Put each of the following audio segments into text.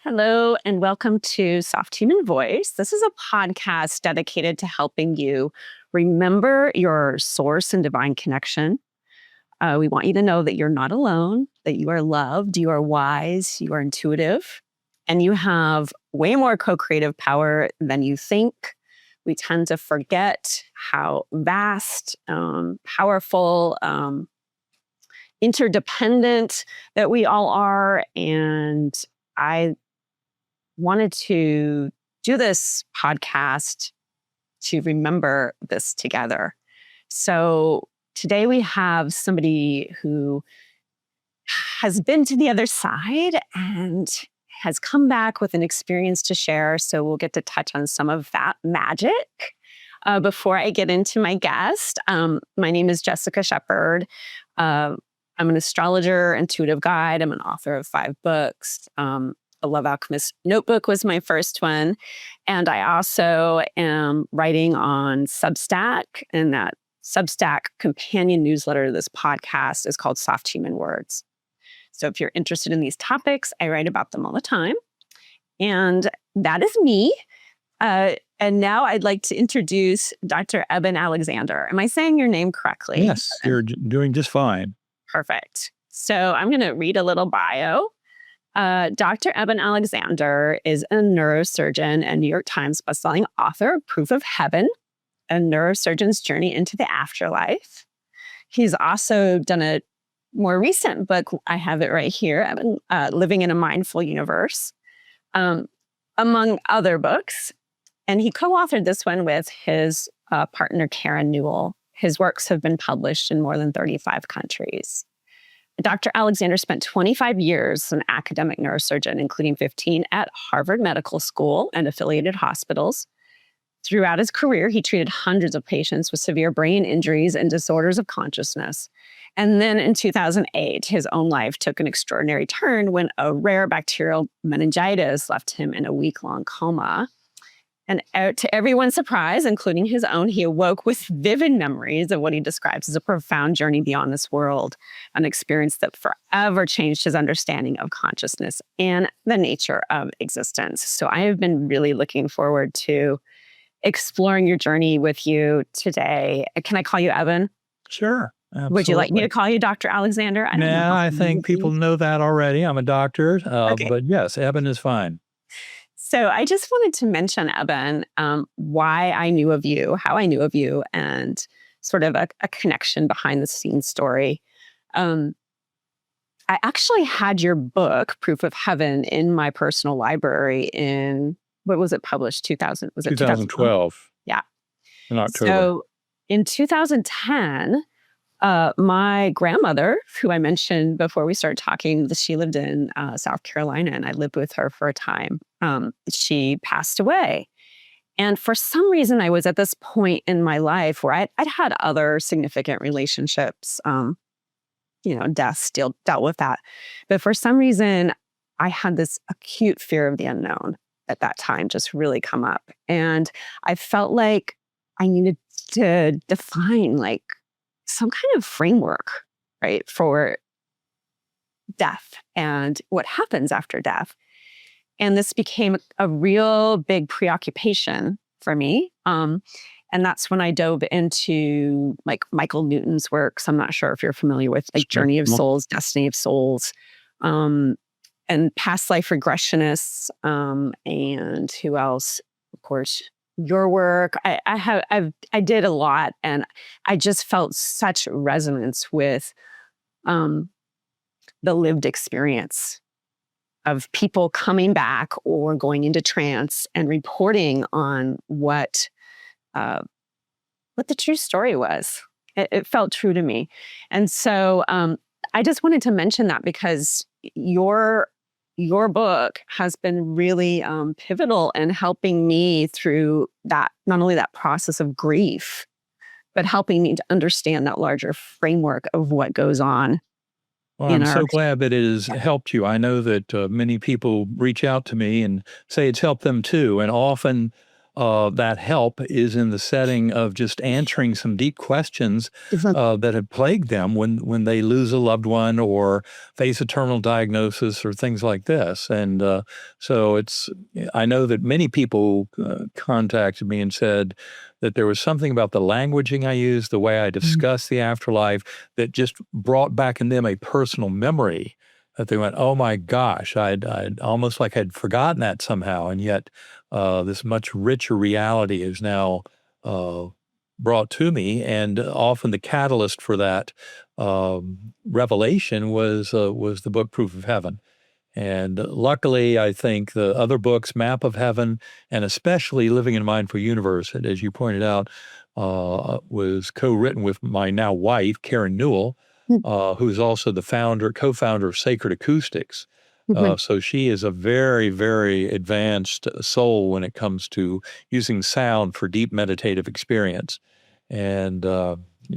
Hello, and welcome to Soft Human Voice. This is a podcast dedicated to helping you remember your source and divine connection. We want you to know that you're not alone, that you are loved, you are wise, you are intuitive, and you have way more co-creative power than you think. We tend to forget how vast, powerful, interdependent that we all are. And I wanted to do this podcast to remember this together. So today we have somebody who has been to the other side and has come back with an experience to share. So we'll get to touch on some of that magic. Before I get into my guest, my name is Jessica Shepard. I'm an astrologer, intuitive guide. I'm an author of 5 books. A Love Alchemist notebook was my first one. And I also am writing on Substack, and that Substack companion newsletter to this podcast is called Soft Human Words. So if you're interested in these topics, I write about them all the time. And that is me. And now I'd like to introduce Dr. Eben Alexander. Am I saying your name correctly? Yes, you're doing just fine. Perfect. So I'm going to read a little bio. Dr. Eben Alexander is a neurosurgeon and New York Times bestselling author of Proof of Heaven, a neurosurgeon's journey into the afterlife. He's also done a more recent book. I have it right here, Eben, Living in a Mindful Universe, among other books. And he co-authored this one with his partner, Karen Newell. His works have been published in more than 35 countries. Dr. Alexander spent 25 years as an academic neurosurgeon, including 15 at Harvard Medical School and affiliated hospitals. Throughout his career, he treated hundreds of patients with severe brain injuries and disorders of consciousness. And then in 2008, his own life took an extraordinary turn when a rare bacterial meningitis left him in a week-long coma. And to everyone's surprise, including his own, he awoke with vivid memories of what he describes as a profound journey beyond this world, an experience that forever changed his understanding of consciousness and the nature of existence. So I have been really looking forward to exploring your journey with you today. Can I call you Eben? Sure. Absolutely. Would you like me to call you Dr. Alexander? I think people know that already. I'm a doctor, Okay. But yes, Eben is fine. So I just wanted to mention, Eben, why I knew of you, how I knew of you, and sort of a connection behind the scenes story. I actually had your book, Proof of Heaven, in my personal library in, what was it published? 2000? Was it 2012? Yeah. In October. So in 2010, my grandmother, who I mentioned before we started talking, she lived in South Carolina, and I lived with her for a time. She passed away. And for some reason, I was at this point in my life where I'd had other significant relationships. Death still dealt with that. But for some reason, I had this acute fear of the unknown at that time just really come up. And I felt like I needed to define some kind of framework, right, for death and what happens after death. And this became a real big preoccupation for me. And that's when I dove into Michael Newton's works. I'm not sure if you're familiar with Journey of Souls, Destiny of Souls, and past life regressionists, and who else? Of course, your work. I did a lot, and I just felt such resonance with the lived experience of people coming back or going into trance and reporting on what the true story was. It felt true to me. And so I just wanted to mention that because your book has been really pivotal in helping me through that, not only that process of grief, but helping me to understand that larger framework of what goes on. Well, I'm so glad that it has helped you. I know that many people reach out to me and say it's helped them too. And often that help is in the setting of just answering some deep questions that have plagued them when they lose a loved one or face a terminal diagnosis or things like this. And so I know that many people contacted me and said that there was something about the languaging I used, the way I discussed the afterlife, that just brought back in them a personal memory that they went, oh my gosh, I'd almost like I'd forgotten that somehow. And yet this much richer reality is now brought to me. And often the catalyst for that revelation was the book Proof of Heaven. And luckily, I think the other books, Map of Heaven, and especially Living in a Mindful Universe, as you pointed out, was co-written with my now wife, Karen Newell, who's also the co-founder of Sacred Acoustics. So she is a very, very advanced soul when it comes to using sound for deep meditative experience. And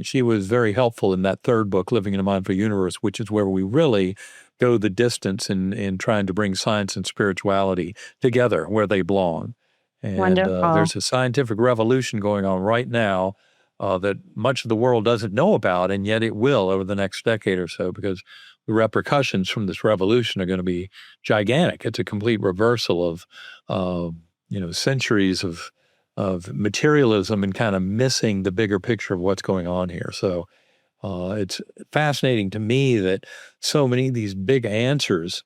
she was very helpful in that third book, Living in a Mindful Universe, which is where we really go the distance in trying to bring science and spirituality together where they belong. And there's a scientific revolution going on right now that much of the world doesn't know about, and yet it will over the next decade or so, because the repercussions from this revolution are going to be gigantic. It's a complete reversal of centuries of materialism and kind of missing the bigger picture of what's going on here. So it's fascinating to me that so many of these big answers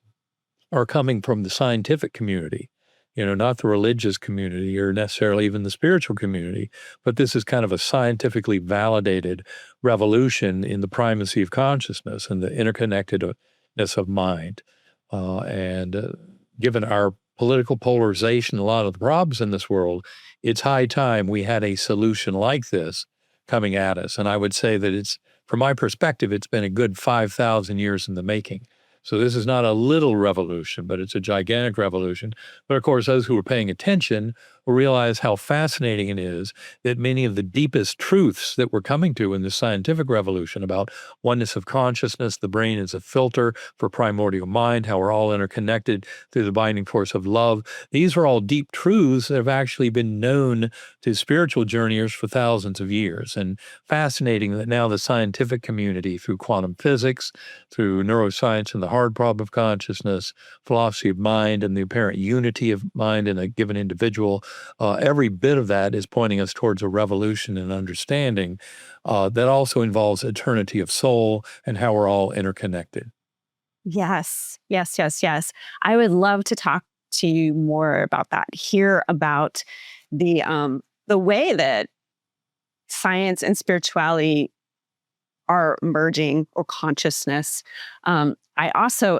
are coming from the scientific community, not the religious community or necessarily even the spiritual community, but this is kind of a scientifically validated revolution in the primacy of consciousness and the interconnectedness of mind. Given our political polarization, a lot of the problems in this world, it's high time we had a solution like this coming at us. And I would say that from my perspective, it's been a good 5,000 years in the making. So this is not a little revolution, but it's a gigantic revolution. But of course, those who are paying attention will realize how fascinating it is that many of the deepest truths that we're coming to in the scientific revolution about oneness of consciousness, the brain is a filter for primordial mind, how we're all interconnected through the binding force of love. These are all deep truths that have actually been known to spiritual journeyers for thousands of years. And fascinating that now the scientific community, through quantum physics, through neuroscience and the hard problem of consciousness, philosophy of mind, and the apparent unity of mind in a given individual, every bit of that is pointing us towards a revolution in understanding that also involves eternity of soul and how we're all interconnected. Yes, yes, yes, yes. I would love to talk to you more about that, hear about the way that science and spirituality are merging, or consciousness. I also,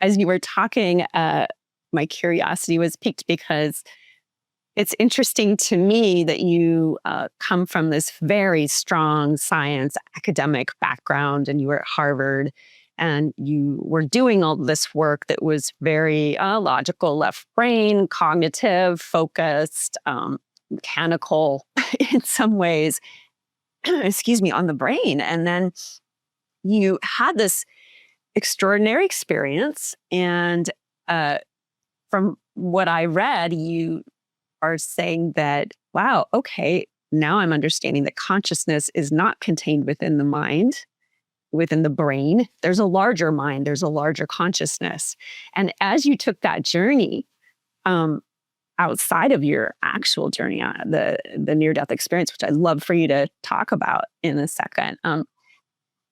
as you were talking, my curiosity was piqued because it's interesting to me that you come from this very strong science academic background, and you were at Harvard, and you were doing all this work that was very logical, left brain, cognitive, focused, mechanical in some ways, excuse me, on the brain. And then you had this extraordinary experience. And from what I read, you are saying that, wow, okay, now I'm understanding that consciousness is not contained within the mind, within the brain. There's a larger mind, there's a larger consciousness. And as you took that journey, outside of your actual journey, the near-death experience, which I'd love for you to talk about in a second,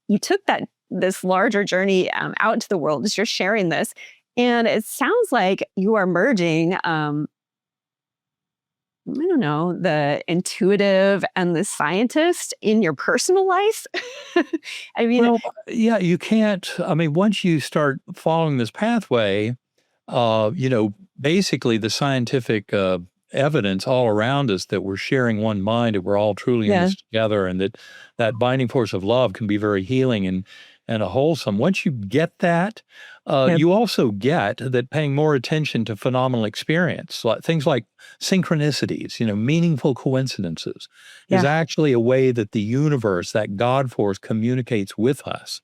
you took this larger journey out into the world as you're sharing this. And it sounds like you are merging, I don't know, the intuitive and the scientist in your personal life. I mean, well, yeah, you can't. I mean, once you start following this pathway, basically the scientific evidence all around us that we're sharing one mind and we're all truly in this together, and that binding force of love can be very healing and a wholesome. Once you get that, you also get that paying more attention to phenomenal experience, things like synchronicities, meaningful coincidences, is actually a way that the universe, that God force, communicates with us.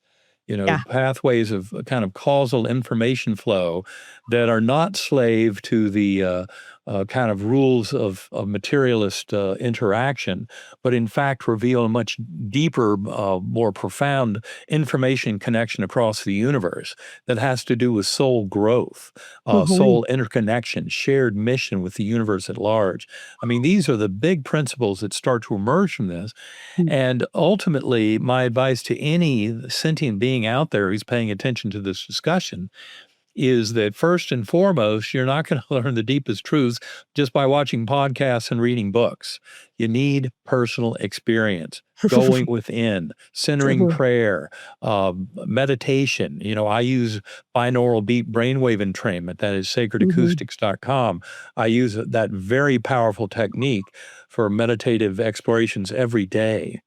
Pathways of kind of causal information flow that are not slave to the kind of rules of materialist interaction, but in fact reveal a much deeper, more profound information connection across the universe that has to do with soul growth, Mhm. soul interconnection, shared mission with the universe at large. I mean, these are the big principles that start to emerge from this. Mm. And ultimately, my advice to any sentient being out there who's paying attention to this discussion is that first and foremost, you're not going to learn the deepest truths just by watching podcasts and reading books. You need personal experience, going within, centering Mhm. prayer, meditation. I use binaural beat brainwave entrainment. That is Mhm. sacredacoustics.com. I use that very powerful technique for meditative explorations every day.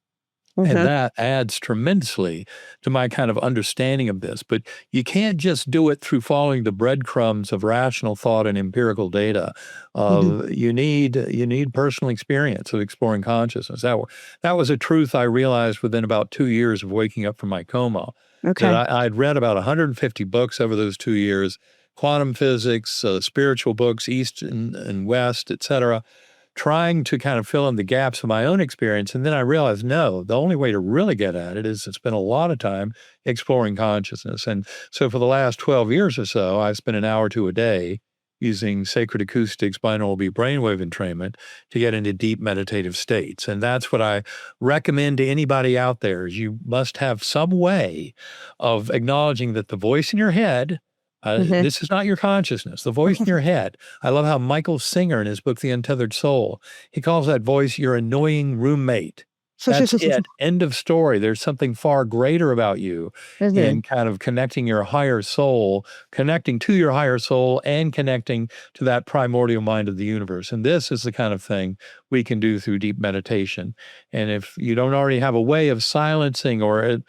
And Mhm. that adds tremendously to my kind of understanding of this. But you can't just do it through following the breadcrumbs of rational thought and empirical data. Mhm. You need personal experience of exploring consciousness. That was a truth I realized within about 2 years of waking up from my coma. That Okay. I'd read about 150 books over those 2 years, quantum physics, spiritual books, East and West, et cetera, trying to kind of fill in the gaps of my own experience. And then I realized, no, the only way to really get at it is to spend a lot of time exploring consciousness. And so for the last 12 years or so, I've spent an hour or two a day using sacred acoustics binaural beat brainwave entrainment to get into deep meditative states. And that's what I recommend to anybody out there is you must have some way of acknowledging that the voice in your head, Mhm. this is not your consciousness, the voice in your head. I love how Michael Singer in his book, The Untethered Soul, he calls that voice your annoying roommate. That's it. End of story. There's something far greater about you Mhm. in kind of connecting your higher soul, connecting to your higher soul and connecting to that primordial mind of the universe. And this is the kind of thing we can do through deep meditation. And if you don't already have a way of silencing or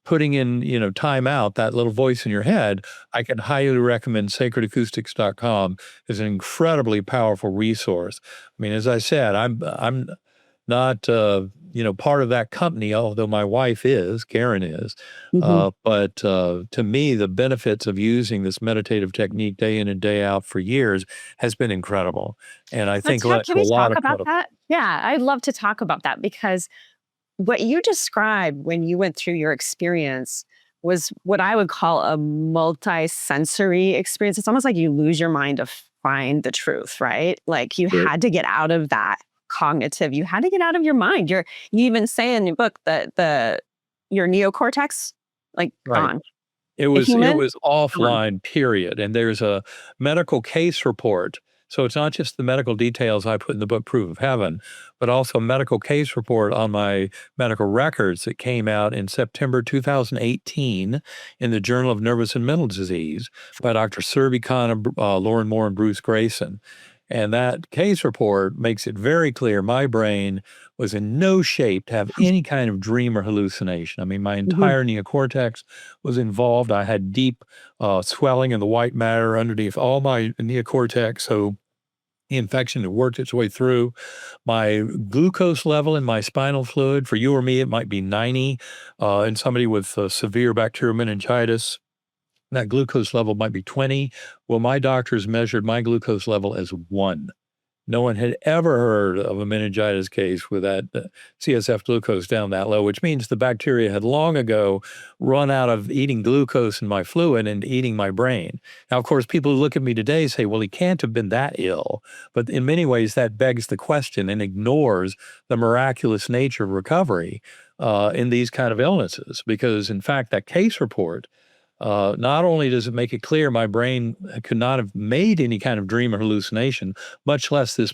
putting in, time out that little voice in your head, I can highly recommend sacredacoustics.com is an incredibly powerful resource. I mean, as I said, I'm not part of that company, although my wife is, Karen is. Mhm. But to me, the benefits of using this meditative technique day in and day out for years has been incredible, and I think led Can to a we lot talk of about credible. that? Yeah, I'd love to talk about that because what you described when you went through your experience was what I would call a multi-sensory experience. It's almost like you lose your mind to find the truth, right? Like you had to get out of that cognitive, you had to get out of your mind. You even say in your book that your neocortex, like Right. gone. It The was it human, was gone. offline, period, and there's a medical case report. So it's not just the medical details I put in the book Proof of Heaven, but also a medical case report on my medical records that came out in September 2018 in the Journal of Nervous and Mental Disease by Dr. Serby Khan, Lauren Moore, and Bruce Grayson. And that case report makes it very clear my brain was in no shape to have any kind of dream or hallucination. I mean, my Mhm. entire neocortex was involved. I had deep swelling in the white matter underneath all my neocortex. So the infection had worked its way through. My glucose level in my spinal fluid, for you or me, it might be 90. In somebody with severe bacterial meningitis, that glucose level might be 20. Well, my doctors measured my glucose level as 1. No one had ever heard of a meningitis case with that CSF glucose down that low, which means the bacteria had long ago run out of eating glucose in my fluid and eating my brain. Now, of course, people who look at me today say, well, he can't have been that ill. But in many ways, that begs the question and ignores the miraculous nature of recovery in these kind of illnesses. Because, in fact, that case report not only does it make it clear my brain could not have made any kind of dream or hallucination, much less this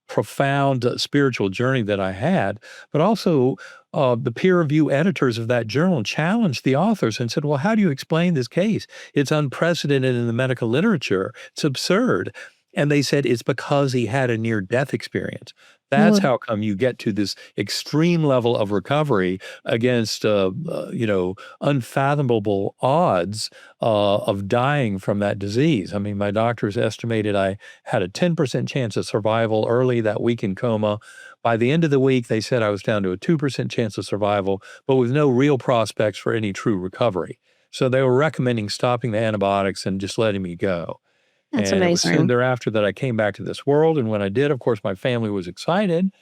profound spiritual journey that I had, but also the peer review editors of that journal challenged the authors and said, well, how do you explain this case? It's unprecedented in the medical literature. It's absurd. And they said it's because he had a near death experience. That's Mhm. how come you get to this extreme level of recovery against, unfathomable odds of dying from that disease. I mean, my doctors estimated I had a 10% chance of survival early that week in coma. By the end of the week, they said I was down to a 2% chance of survival, but with no real prospects for any true recovery. So they were recommending stopping the antibiotics and just letting me go. That's And it was soon amazing. thereafter that I came back to this world. And when I did, of course, my family was excited.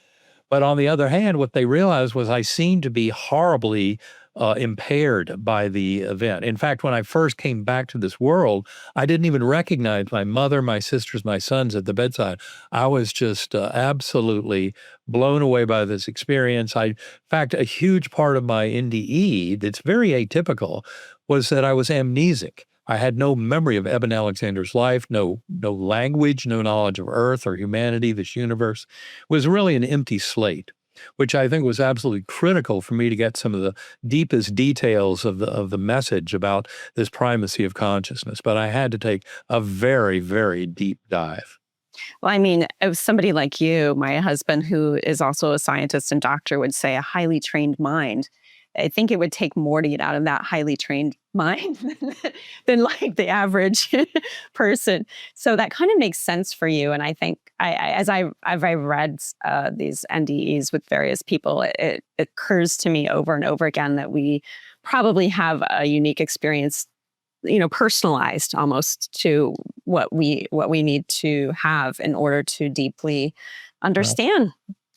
But on the other hand, what they realized was I seemed to be horribly impaired by the event. In fact, when I first came back to this world, I didn't even recognize my mother, my sisters, my sons at the bedside. I was just absolutely blown away by this experience. In fact, a huge part of my NDE that's very atypical was that I was amnesic. I had no memory of Eben Alexander's life, no language, no knowledge of Earth or humanity, this universe. It was really an empty slate, which I think was absolutely critical for me to get some of the deepest details of the message about this primacy of consciousness. But I had to take a very, very deep dive. Well, I mean, if somebody like you, my husband, who is also a scientist and doctor, would say a highly trained mind. I think it would take more to get out of that highly trained mind than like the average person. So that kind of makes sense for you. And I think as I've read these NDEs with various people, it occurs to me over and over again that we probably have a unique experience, personalized almost to what we need to have in order to deeply Right. understand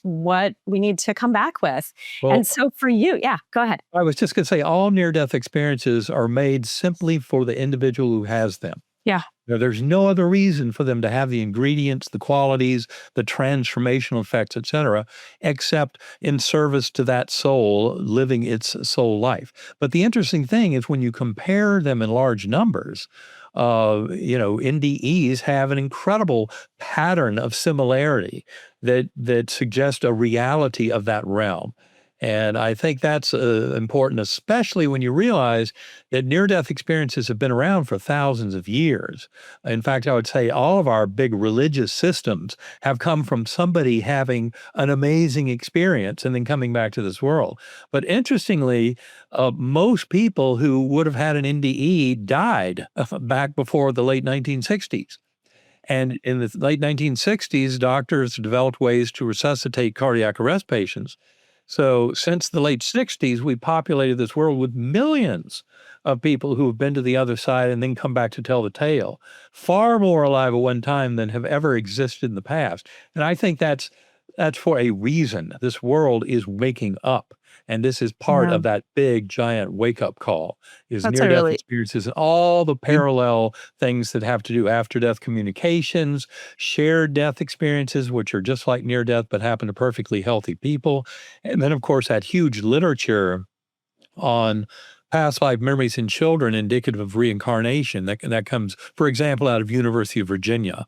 what we need to come back with. And Well, so for you, yeah, go ahead. I was just going to say all near death experiences are made simply for the individual who has them. Yeah. There's no other reason for them to have the ingredients, the qualities, the transformational effects, et cetera, except in service to that soul living its soul life. But the interesting thing is when you compare them in large numbers, NDEs have an incredible pattern of similarity that suggests a reality of that realm. And I think that's important, especially when you realize that near death experiences have been around for thousands of years. In fact, I would say all of our big religious systems have come from somebody having an amazing experience and then coming back to this world. But interestingly, most people who would have had an NDE died back before the late 1960s. And in the late 1960s, doctors developed ways to resuscitate cardiac arrest patients. So since the late 60s, we populated this world with millions of people who have been to the other side and then come back to tell the tale. Far more alive at one time than have ever existed in the past. And I think that's for a reason. This world is waking up. And this is part Yeah. of that big, giant wake up call is That's near a death really experiences and all the parallel things that have to do after death communications, shared death experiences, which are just like near death, but happen to perfectly healthy people. And then, of course, that huge literature on past life memories in children indicative of reincarnation. That comes, for example, out of University of Virginia.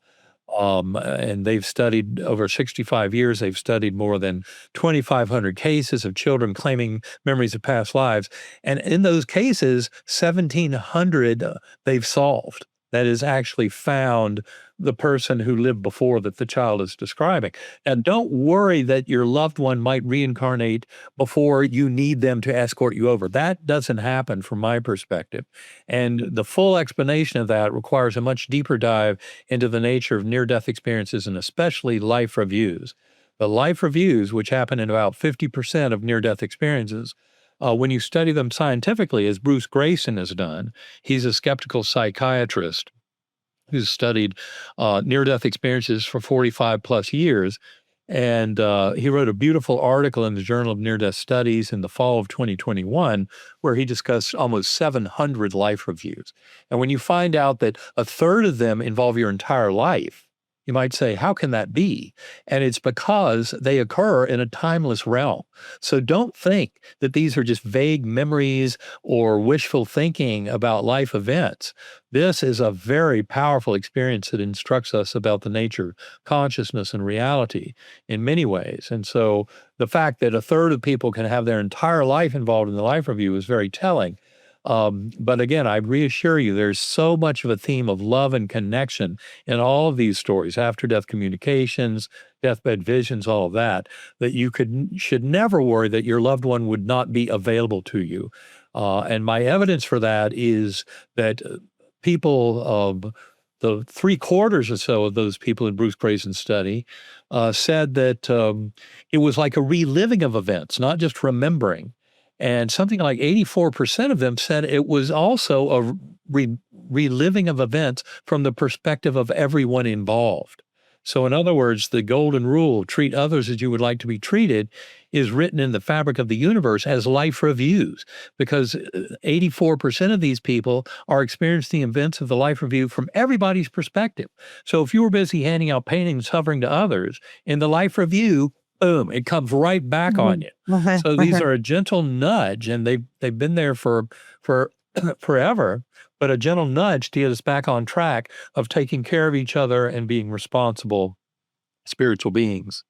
And they've studied over 65 years, they've studied more than 2,500 cases of children claiming memories of past lives. And in those cases, 1,700 they've solved. That is actually found the person who lived before that the child is describing. Now, don't worry that your loved one might reincarnate before you need them to escort you over. That doesn't happen from my perspective. And the full explanation of that requires a much deeper dive into the nature of near death experiences and especially life reviews. The life reviews, which happen in about 50% of near death experiences, when you study them scientifically, as Bruce Grayson has done, he's a skeptical psychiatrist who's studied near death experiences for 45 plus years. And he wrote a beautiful article in the Journal of Near Death Studies in the fall of 2021, where he discussed almost 700 life reviews. And when you find out that a third of them involve your entire life, you might say, how can that be? And it's because they occur in a timeless realm. So don't think that these are just vague memories or wishful thinking about life events. This is a very powerful experience that instructs us about the nature of consciousness and reality in many ways. And so the fact that a third of people can have their entire life involved in the life review is very telling. But again, I reassure you, there's so much of a theme of love and connection in all of these stories, after death communications, deathbed visions, all of that, that you should never worry that your loved one would not be available to you. And my evidence for that is that people, the three-quarters or so of those people in Bruce Grayson's study said that it was like a reliving of events, not just remembering. And something like 84% of them said it was also a reliving of events from the perspective of everyone involved. So in other words, the golden rule, treat others as you would like to be treated, is written in the fabric of the universe as life reviews, because 84% of these people are experiencing events of the life review from everybody's perspective. So if you were busy handing out pain and suffering to others, in the life review, boom, it comes right back on you. So these are a gentle nudge, and they've been there for forever, but a gentle nudge to get us back on track of taking care of each other and being responsible spiritual beings.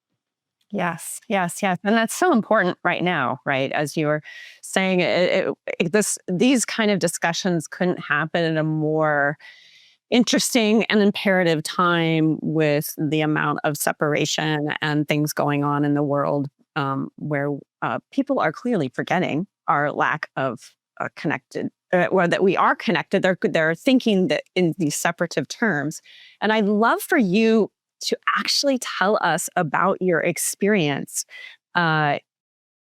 Yes, yes, yes. And that's so important right now, right? As you were saying, these kind of discussions couldn't happen in a more interesting and imperative time with the amount of separation and things going on in the world, where people are clearly forgetting our lack of connected, or that we are connected. They're thinking that in these separative terms. And I'd love for you to actually tell us about your experience. You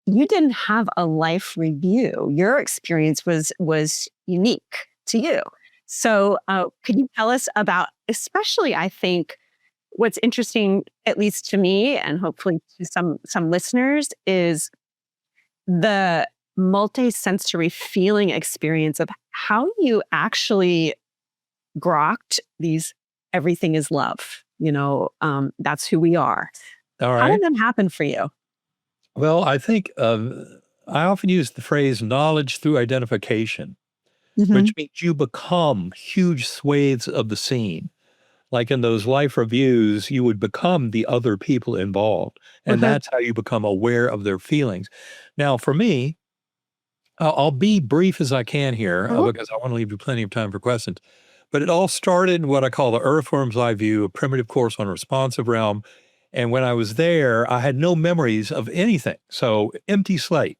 didn't have a life review. Your experience was unique to you. So, could you tell us about, especially, I think, what's interesting, at least to me, and hopefully to some listeners, is the multisensory feeling experience of how you actually grokked these everything is love. That's who we are. All How right. did that happen for you? Well, I think I often use the phrase knowledge through identification, Hmm. which means you become huge swathes of the scene. Like in those life reviews, you would become the other people involved. And Hmm. that's how you become aware of their feelings. Now, for me, I'll be brief as I can here Hmm. because I want to leave you plenty of time for questions. But it all started in what I call the earthworm's eye view, a primitive course on responsive realm. And when I was there, I had no memories of anything. So empty slate.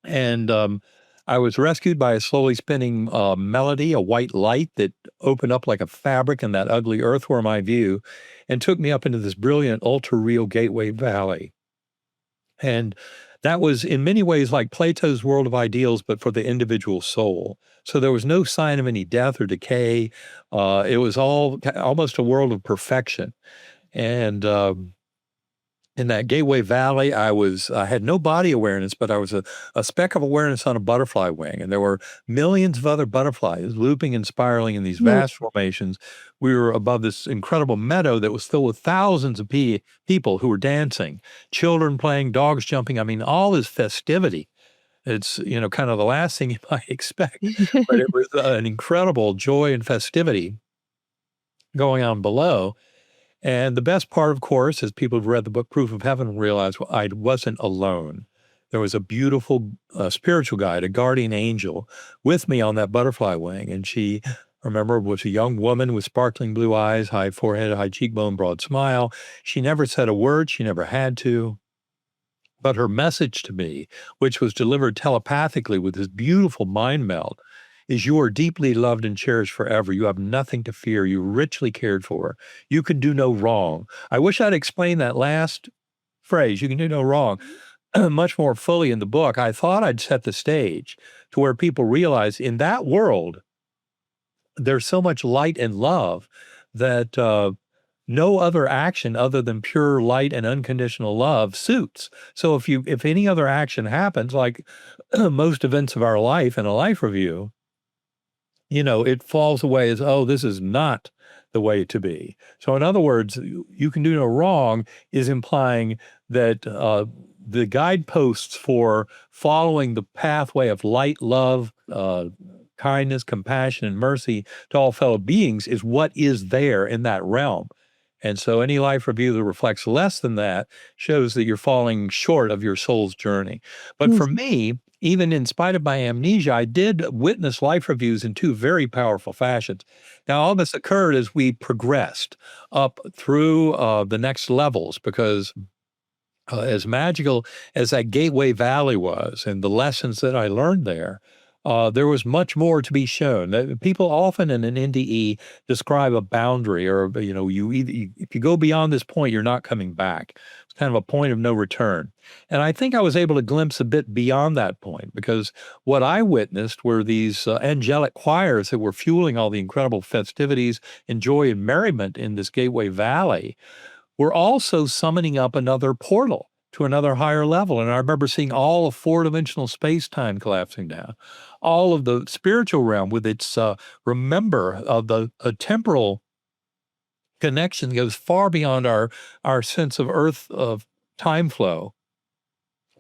And I was rescued by a slowly spinning melody, a white light that opened up like a fabric in that ugly earthworm eye view and took me up into this brilliant, ultra real gateway valley. And that was in many ways like Plato's world of ideals, but for the individual soul. So there was no sign of any death or decay. It was all almost a world of perfection. And in that Gateway Valley, I had no body awareness, but I was a speck of awareness on a butterfly wing. And there were millions of other butterflies looping and spiraling in these vast formations. We were above this incredible meadow that was filled with thousands of people who were dancing, children playing, dogs jumping. I mean, all this festivity. It's, kind of the last thing you might expect, but it was an incredible joy and festivity going on below. And the best part, of course, as people who've read the book Proof of Heaven realize, well, I wasn't alone. There was a beautiful spiritual guide, a guardian angel, with me on that butterfly wing. And she, remember, was a young woman with sparkling blue eyes, high forehead, high cheekbone, broad smile. She never said a word. She never had to. But her message to me, which was delivered telepathically with this beautiful mind meld, is you are deeply loved and cherished forever. You have nothing to fear. You're richly cared for. You can do no wrong. I wish I'd explained that last phrase, you can do no wrong, much more fully in the book. I thought I'd set the stage to where people realize in that world, there's so much light and love that no other action other than pure light and unconditional love suits. So if any other action happens, like most events of our life in a life review, it falls away as, oh, this is not the way to be. So in other words, you can do no wrong is implying that the guideposts for following the pathway of light, love, kindness, compassion, and mercy to all fellow beings is what is there in that realm. And so any life review that reflects less than that shows that you're falling short of your soul's journey. But for me, even in spite of my amnesia, I did witness life reviews in two very powerful fashions. Now, all this occurred as we progressed up through the next levels because as magical as that Gateway Valley was and the lessons that I learned there, there was much more to be shown. People often in an NDE describe a boundary, or if you go beyond this point, you're not coming back. It's kind of a point of no return. And I think I was able to glimpse a bit beyond that point, because what I witnessed were these angelic choirs that were fueling all the incredible festivities and joy and merriment in this Gateway Valley, were also summoning up another portal to another higher level. And I remember seeing all of four-dimensional space-time collapsing down, all of the spiritual realm with its remember of the temporal connection goes far beyond our sense of Earth of time flow.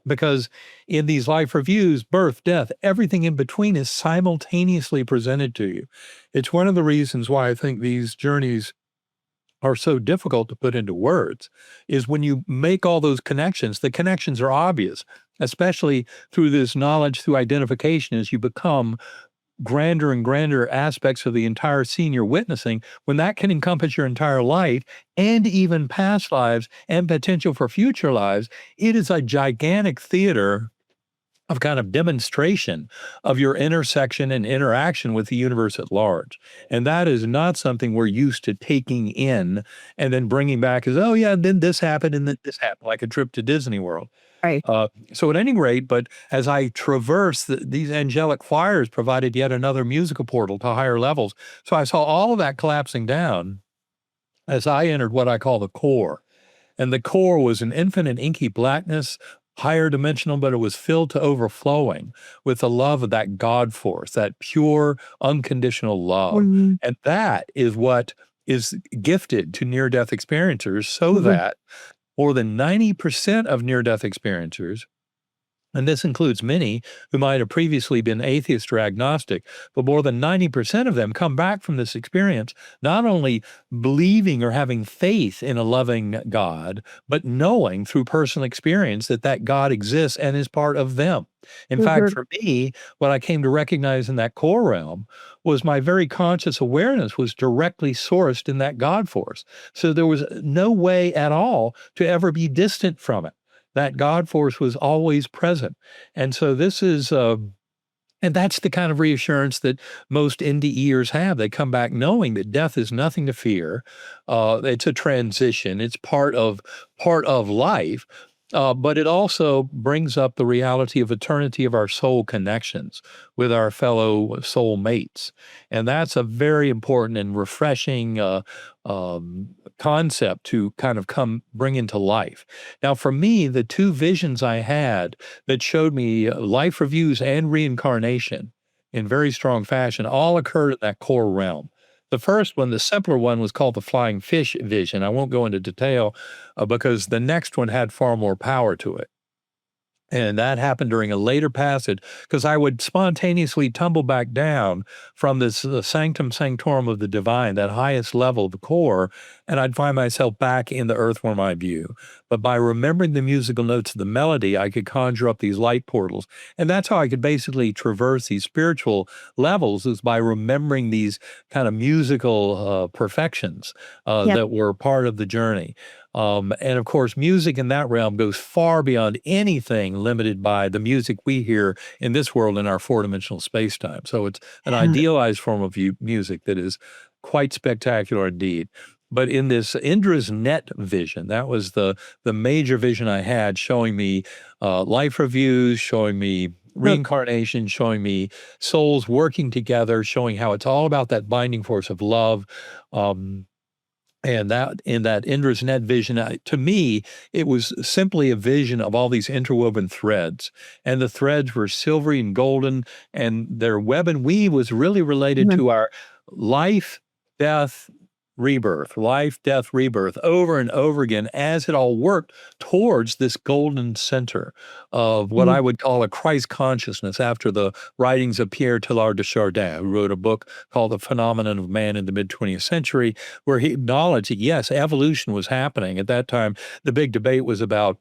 Because in these life reviews, birth, death, everything in between is simultaneously presented to you. It's one of the reasons why I think these journeys are so difficult to put into words, is when you make all those connections, the connections are obvious, especially through this knowledge, through identification, as you become grander and grander aspects of the entire scene you're witnessing, when that can encompass your entire life and even past lives and potential for future lives. It is a gigantic theater of kind of demonstration of your intersection and interaction with the universe at large. And that is not something we're used to taking in and then bringing back as, oh yeah, and then this happened and then this happened, like a trip to Disney World. Right. So at any rate, but as I traverse these angelic choirs provided yet another musical portal to higher levels. So I saw all of that collapsing down as I entered what I call the core. And the core was an infinite inky blackness, higher dimensional, but it was filled to overflowing with the love of that God force, that pure, unconditional love. Mhm. And that is what is gifted to near-death experiencers, so Mhm. that more than 90% of near-death experiencers, and this includes many who might have previously been atheist or agnostic, but more than 90% of them come back from this experience not only believing or having faith in a loving God, but knowing through personal experience that that God exists and is part of them. In fact, Mhm. for me, what I came to recognize in that core realm was my very conscious awareness was directly sourced in that God force. So there was no way at all to ever be distant from it. That God force was always present. And so this is, and that's the kind of reassurance that most NDEers have. They come back knowing that death is nothing to fear. It's a transition. It's part of life. But it also brings up the reality of eternity of our soul connections with our fellow soul mates. And that's a very important and refreshing concept to kind of bring into life. Now, for me, the two visions I had that showed me life reviews and reincarnation in very strong fashion all occurred in that core realm. The first one, the simpler one, was called the flying fish vision. I won't go into detail because the next one had far more power to it. And that happened during a later passage because I would spontaneously tumble back down from this sanctum sanctorum of the divine, that highest level of the core, and I'd find myself back in the earthworm eye view. But by remembering the musical notes of the melody, I could conjure up these light portals. And that's how I could basically traverse these spiritual levels, is by remembering these kind of musical perfections Yep. that were part of the journey. And of course, music in that realm goes far beyond anything limited by the music we hear in this world in our four-dimensional space-time. So it's an Yeah. idealized form of music that is quite spectacular indeed. But in this Indra's net vision, that was the major vision I had, showing me life reviews, showing me Huh. reincarnation, showing me souls working together, showing how it's all about that binding force of love. And that in that Indra's net vision, to me, it was simply a vision of all these interwoven threads. And the threads were silvery and golden, and their web and weave was really related Mhm. to our life, death, life, death, rebirth, over and over again, as it all worked towards this golden center of what Mhm. I would call a Christ consciousness, after the writings of Pierre Teilhard de Chardin, who wrote a book called The Phenomenon of Man in the Mid-20th Century, where he acknowledged that, yes, evolution was happening. At that time, the big debate was about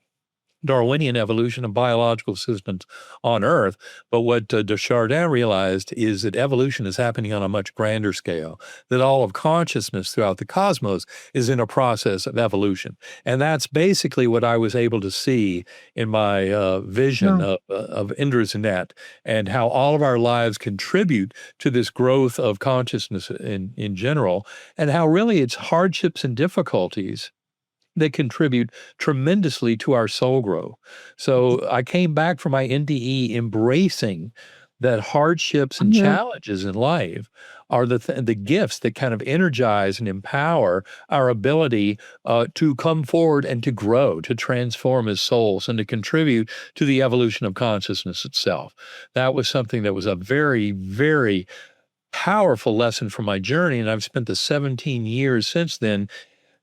Darwinian evolution of biological systems on Earth. But what Desjardins realized is that evolution is happening on a much grander scale, that all of consciousness throughout the cosmos is in a process of evolution. And that's basically what I was able to see in my vision No. of Indra's net, and how all of our lives contribute to this growth of consciousness in general, and how really it's hardships and difficulties that contribute tremendously to our soul growth. So I came back from my NDE embracing that hardships and Mhm. challenges in life are the gifts that kind of energize and empower our ability to come forward and to grow, to transform as souls, and to contribute to the evolution of consciousness itself. That was something that was a very, very powerful lesson from my journey, and I've spent the 17 years since then,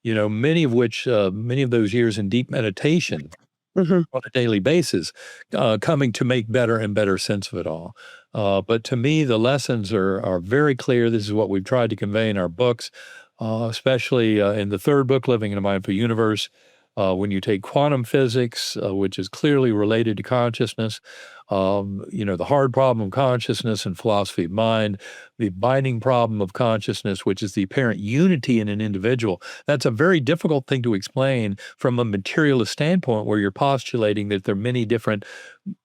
many of those years in deep meditation Mhm. on a daily basis, coming to make better and better sense of it all. But to me, the lessons are very clear. This is what we've tried to convey in our books, especially in the third book, Living in a Mindful Universe. When you take quantum physics, which is clearly related to consciousness, the hard problem of consciousness and philosophy of mind, the binding problem of consciousness, which is the apparent unity in an individual. That's a very difficult thing to explain from a materialist standpoint, where you're postulating that there are many different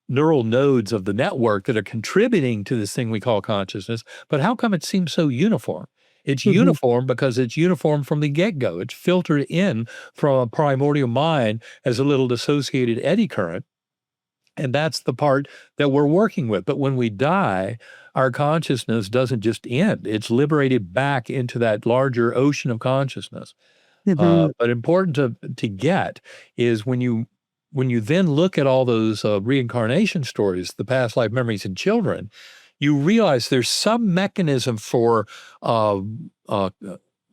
neural nodes of the network that are contributing to this thing we call consciousness. But how come it seems so uniform? It's Mhm. uniform because it's uniform from the get-go. It's filtered in from a primordial mind as a little dissociated eddy current. And that's the part that we're working with. But when we die, our consciousness doesn't just end. It's liberated back into that larger ocean of consciousness. Mhm. But important to get is when you then look at all those reincarnation stories, the past life memories in children, you realize there's some mechanism for uh, uh,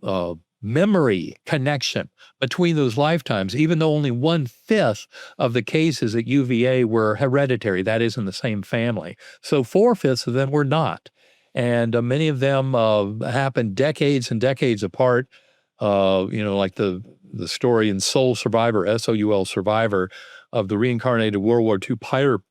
uh, memory connection between those lifetimes, even though only 1/5 of the cases at UVA were hereditary, that is, in the same family. So 4/5 of them were not. And many of them happened decades and decades apart. Like the story in Soul Survivor, SOUL Survivor, of the reincarnated World War II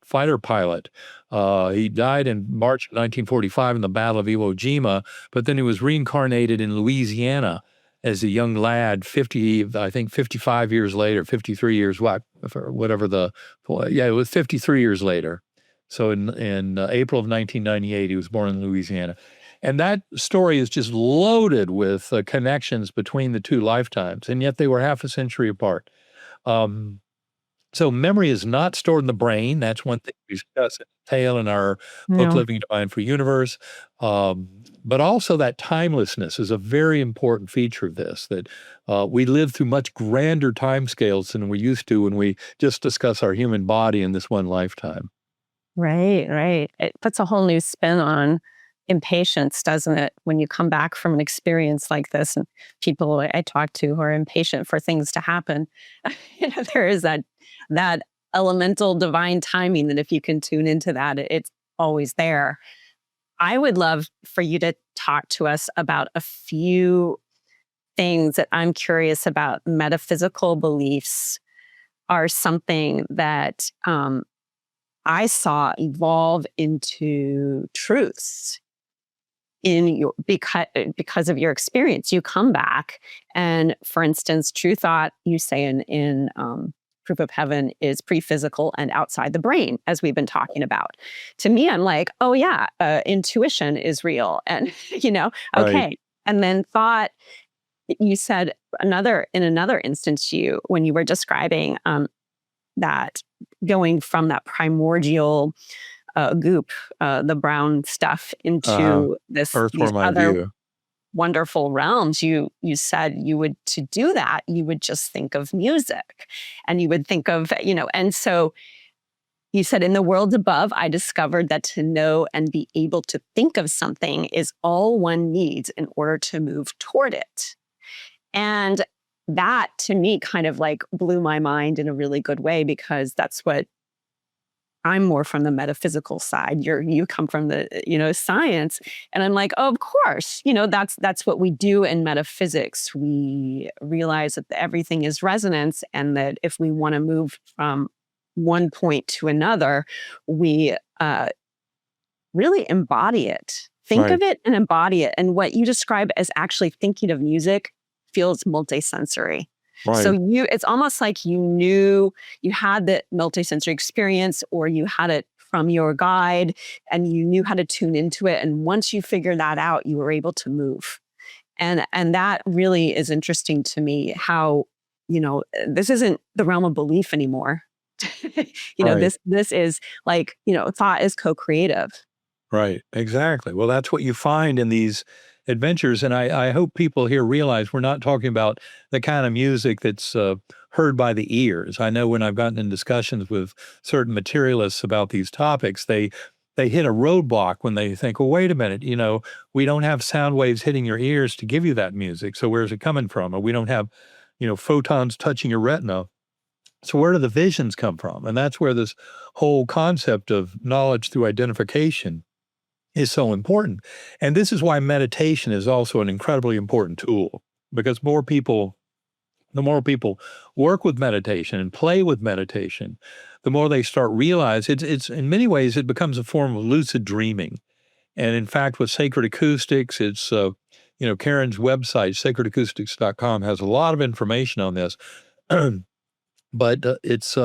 fighter pilot. He died in March of 1945 in the Battle of Iwo Jima, but then he was reincarnated in Louisiana as a young lad, 55 years later, 53 years, whatever it was 53 years later. So in April of 1998, he was born in Louisiana. And that story is just loaded with connections between the two lifetimes, and yet they were half a century apart. Um, so memory is not stored in the brain. That's one thing we discuss in detail in our book, No. Living a Mindful Universe. But also that timelessness is a very important feature of this, that we live through much grander timescales than we used to when we just discuss our human body in this one lifetime. Right, right. It puts a whole new spin on impatience, doesn't it? When you come back from an experience like this, and people I talk to who are impatient for things to happen, there is that elemental divine timing that if you can tune into that, it's always there. I would love for you to talk to us about a few things that I'm curious about. Metaphysical beliefs are something that I saw evolve into truths in your because of your experience. You come back, and for instance, true thought, you say in Proof of Heaven, is pre-physical and outside the brain, as we've been talking about. To me, I'm like, oh yeah, intuition is real, and Right. okay. And then thought, you said in another instance, when you were describing that going from that primordial goop, the brown stuff, Uh-huh. into these Earthworm eye other view. wonderful realms. You said you would, to do that, you would just think of music, and you would think of, and so you said, in the world above, I discovered that to know and be able to think of something is all one needs in order to move toward it. And that to me kind of like blew my mind in a really good way, because that's what I'm more from the metaphysical side. You come from the, science. And I'm like, oh, of course, that's what we do in metaphysics. We realize that everything is resonance, and that if we want to move from one point to another, we really embody it. Think Right. of it and embody it. And what you describe as actually thinking of music feels multisensory. So Right. it's almost like you knew you had the multisensory experience, or you had it from your guide and you knew how to tune into it. And once you figured that out, you were able to move. And that really is interesting to me, how, this isn't the realm of belief anymore. Right. This is like, thought is co-creative. Right, exactly. Well, that's what you find in these adventures, and I hope people here realize we're not talking about the kind of music that's heard by the ears. I know when I've gotten in discussions with certain materialists about these topics, they hit a roadblock when they think, well, wait a minute, we don't have sound waves hitting your ears to give you that music. So where's it coming from? Or we don't have, photons touching your retina. So where do the visions come from? And that's where this whole concept of knowledge through identification is so important. And this is why meditation is also an incredibly important tool, because the more people work with meditation and play with meditation, the more they start realize it's in many ways it becomes a form of lucid dreaming. And in fact, with sacred acoustics, it's Karen's website, sacredacoustics.com, has a lot of information on this. But it's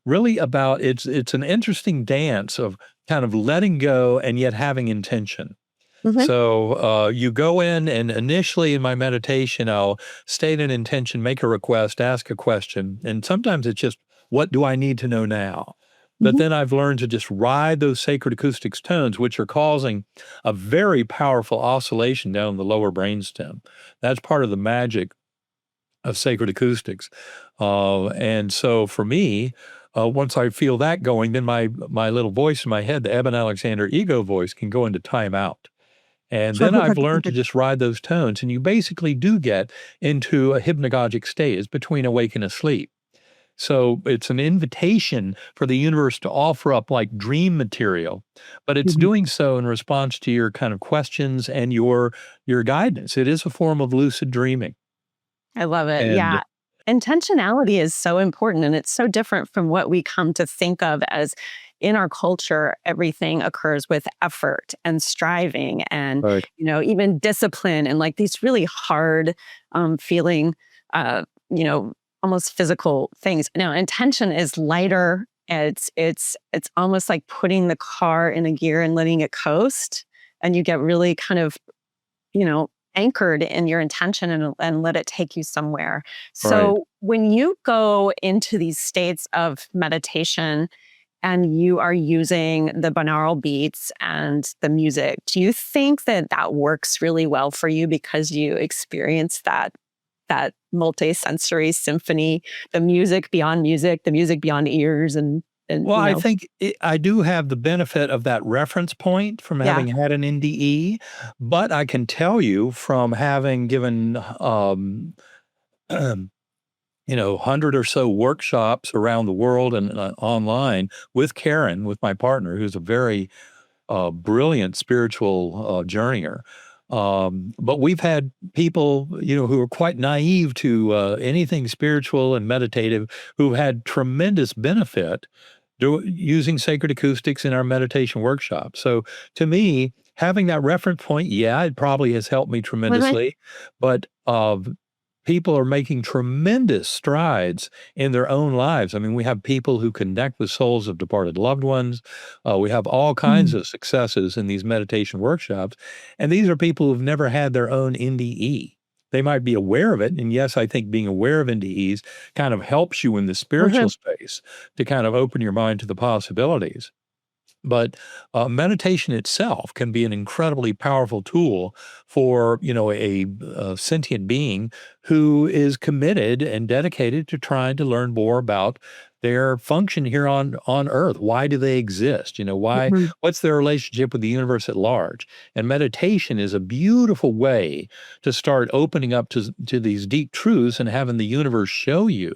really about it's an interesting dance of kind of letting go and yet having intention. Mhm. So you go in, and initially in my meditation, I'll state an intention, make a request, ask a question, and sometimes it's just, what do I need to know now? But Mhm. then I've learned to just ride those sacred acoustics tones, which are causing a very powerful oscillation down the lower brainstem. That's part of the magic of sacred acoustics. And so for me, once I feel that going, then my little voice in my head, the Eben Alexander ego voice, can go into timeout. And then I've learned to just ride those tones, and you basically do get into a hypnagogic state. It's between awake and asleep. So it's an invitation for the universe to offer up like dream material, but it's Mhm. doing so in response to your kind of questions and your guidance. It is a form of lucid dreaming. I love it. And Yeah. Intentionality is so important, and it's so different from what we come to think of as, in our culture, everything occurs with effort and striving and, right. even discipline and like these really hard feeling, uh, you know, almost physical things. Now, intention is lighter. It's almost like putting the car in a gear and letting it coast, and you get really kind of, anchored in your intention, and let it take you somewhere. Right. So when you go into these states of meditation and you are using the binaural beats and the music, do you think that that works really well for you because you experience that multi-sensory symphony, the music beyond ears, and Well, I think I do have the benefit of that reference point from yeah. having had an NDE, but I can tell you from having given, 100 or so workshops around the world and online with Karen, with my partner, who's a very brilliant spiritual journeyer. But we've had people, who are quite naive to anything spiritual and meditative, who had tremendous benefit using sacred acoustics in our meditation workshop. So to me, having that reference point, yeah, it probably has helped me Mhm. tremendously. But people are making tremendous strides in their own lives. I mean, we have people who connect with souls of departed loved ones. We have all kinds Mm. of successes in these meditation workshops. And these are people who've never had their own NDE. They might be aware of it. And yes, I think being aware of NDEs kind of helps you in the spiritual Mhm. space to kind of open your mind to the possibilities. But meditation itself can be an incredibly powerful tool for a sentient being who is committed and dedicated to trying to learn more about their function here on Earth. Why do they exist? Mhm. What's their relationship with the universe at large? And meditation is a beautiful way to start opening up to these deep truths and having the universe show you,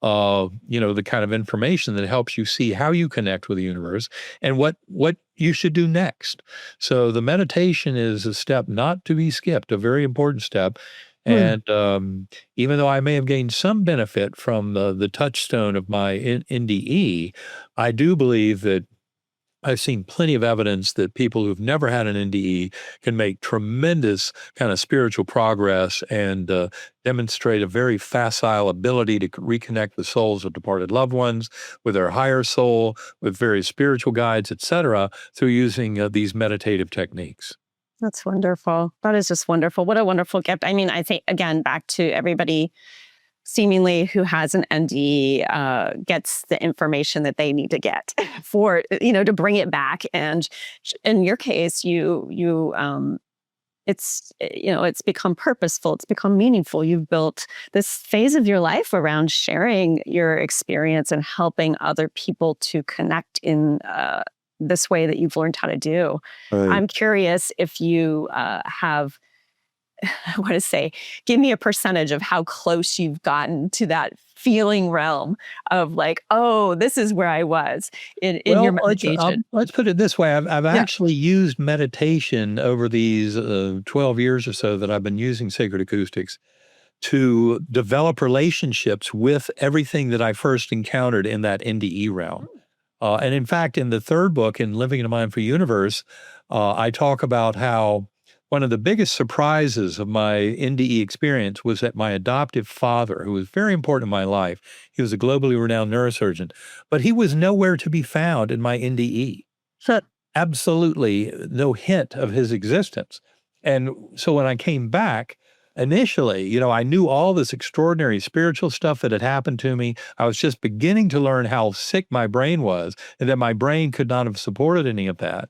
the kind of information that helps you see how you connect with the universe and what you should do next. So the meditation is a step not to be skipped, a very important step. Hmm. And even though I may have gained some benefit from the touchstone of my NDE, I do believe that I've seen plenty of evidence that people who've never had an NDE can make tremendous kind of spiritual progress and demonstrate a very facile ability to reconnect with souls of departed loved ones, with their higher soul, with various spiritual guides, etc., through using these meditative techniques. That's wonderful. That is just wonderful. What a wonderful gift. I mean, I think, again, back to everybody seemingly who has an NDE gets the information that they need to get for, to bring it back. And in your case, it's become purposeful. It's become meaningful. You've built this phase of your life around sharing your experience and helping other people to connect in this way that you've learned how to do. Right. I'm curious if you have, I want to say, give me a percentage of how close you've gotten to that feeling realm of like, oh, this is where I was in your Well, meditation. let's put it this way. I've Yeah. actually used meditation over these 12 years or so that I've been using sacred acoustics to develop relationships with everything that I first encountered in that NDE realm. And in fact, in the third book, in Living in a Mindful Universe, I talk about how one of the biggest surprises of my NDE experience was that my adoptive father, who was very important in my life, he was a globally renowned neurosurgeon, but he was nowhere to be found in my NDE. So absolutely no hint of his existence. And so when I came back, initially, I knew all this extraordinary spiritual stuff that had happened to me. I was just beginning to learn how sick my brain was and that my brain could not have supported any of that.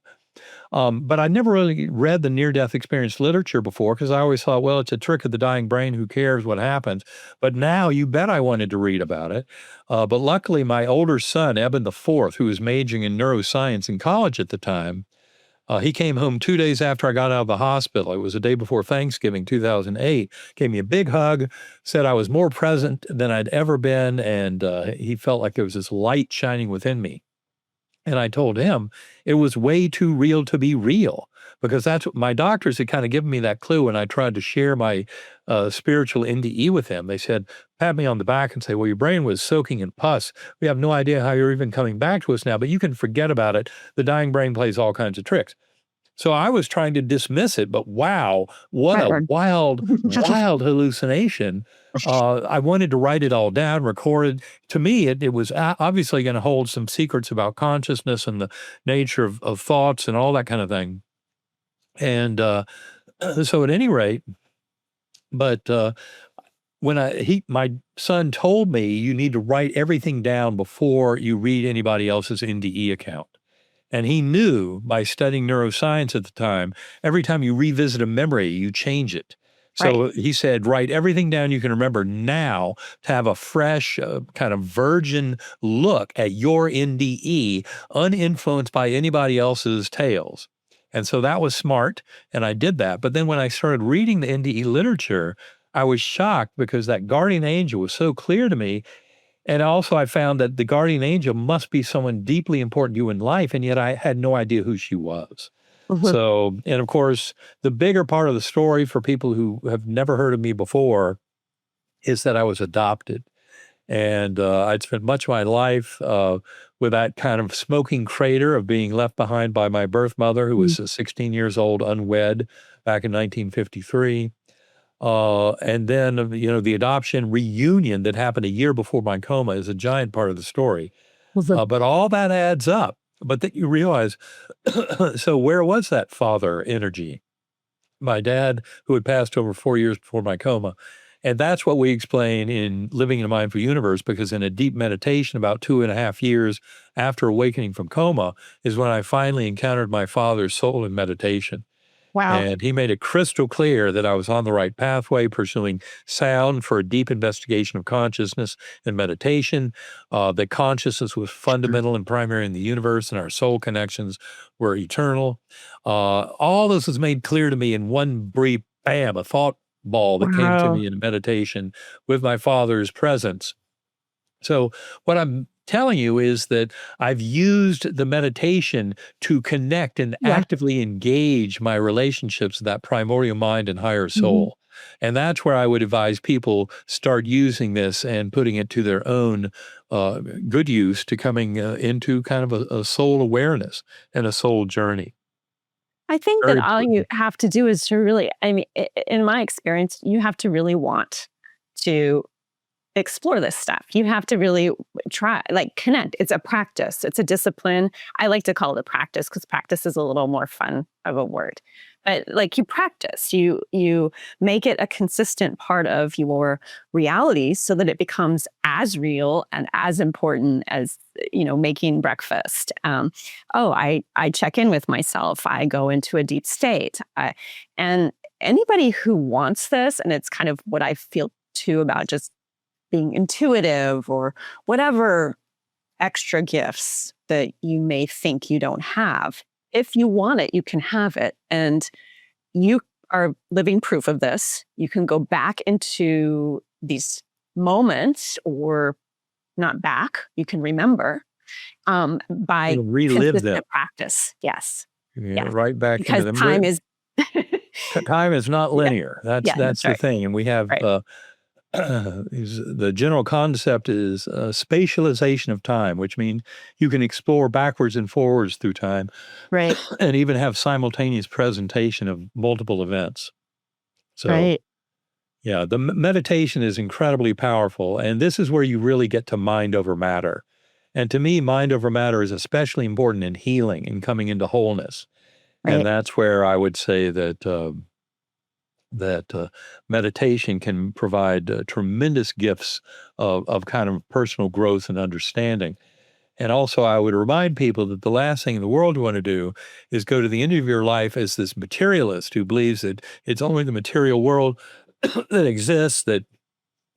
But I never really read the near-death experience literature before because I always thought, well, it's a trick of the dying brain. Who cares what happens? But now you bet I wanted to read about it. But luckily, my older son, Eben the Fourth, who was majoring in neuroscience in college at the time, he came home 2 days after I got out of the hospital. It was the day before Thanksgiving, 2008. Gave me a big hug, said I was more present than I'd ever been, and he felt like there was this light shining within me. And I told him it was way too real to be real because that's what my doctors had kind of given me that clue when I tried to share my spiritual NDE with him. They said, pat me on the back and say, well, your brain was soaking in pus. We have no idea how you're even coming back to us now, but you can forget about it. The dying brain plays all kinds of tricks. So I was trying to dismiss it, but wow, what Right, a right. wild hallucination. I wanted to write it all down, record it. To me, it was obviously going to hold some secrets about consciousness and the nature of thoughts and all that kind of thing. And so at any rate, but when my son told me you need to write everything down before you read anybody else's NDE account. And he knew by studying neuroscience at the time, every time you revisit a memory, you change it. Right. So he said, write everything down you can remember now to have a fresh, kind of virgin look at your NDE, uninfluenced by anybody else's tales. And so that was smart. And I did that. But then when I started reading the NDE literature, I was shocked because that guardian angel was so clear to me. And also I found that the guardian angel must be someone deeply important to you in life, and yet I had no idea who she was. Mhm. So, and of course, the bigger part of the story for people who have never heard of me before is that I was adopted. And I'd spent much of my life with that kind of smoking crater of being left behind by my birth mother, who Mm. was 16 years old, unwed, back in 1953. And then, the adoption reunion that happened a year before my coma is a giant part of the story. Mhm. But all that adds up. But then you realize, so where was that father energy? My dad, who had passed over 4 years before my coma. And that's what we explain in Living in a Mindful Universe, because in a deep meditation about 2.5 years after awakening from coma is when I finally encountered my father's soul in meditation. Wow. And he made it crystal clear that I was on the right pathway, pursuing sound for a deep investigation of consciousness and meditation, that consciousness was fundamental and primary in the universe, and our soul connections were eternal. All this was made clear to me in one brief, bam, a thought ball that came to Wow. me in meditation with my father's presence. So what I'm telling you is that I've used the meditation to connect and Yeah. actively engage my relationships with that primordial mind and higher Mhm. soul. And that's where I would advise people start using this and putting it to their own good use to coming into kind of a soul awareness and a soul journey. I think that Very all you important. have to do is to really, I mean, in my experience, you have to really want to explore this stuff. You have to really try, like connect. It's a practice, it's a discipline. I like to call it a practice because practice is a little more fun of a word. But like you practice, you make it a consistent part of your reality so that it becomes as real and as important as making breakfast. I check in with myself. I go into a deep state. And anybody who wants this, and it's kind of what I feel too about just being intuitive or whatever extra gifts that you may think you don't have. If you want it, you can have it. And you are living proof of this. You can go back into these moments or not back, you can remember by You'll relive them, consistent practice. Yes. Yes. right back into Because them. time is, Time is not yeah, linear. That's yeah, that's the right. thing, and we have Right. the general concept is spatialization of time, which means you can explore backwards and forwards through time, Right. and even have simultaneous presentation of multiple events. So, Right. yeah, the meditation is incredibly powerful, and this is where you really get to mind over matter. And to me, mind over matter is especially important in healing and coming into wholeness. And Right. that's where I would say that meditation can provide tremendous gifts of kind of personal growth and understanding. And also, I would remind people that the last thing in the world you want to do is go to the end of your life as this materialist who believes that it's only the material world that exists, that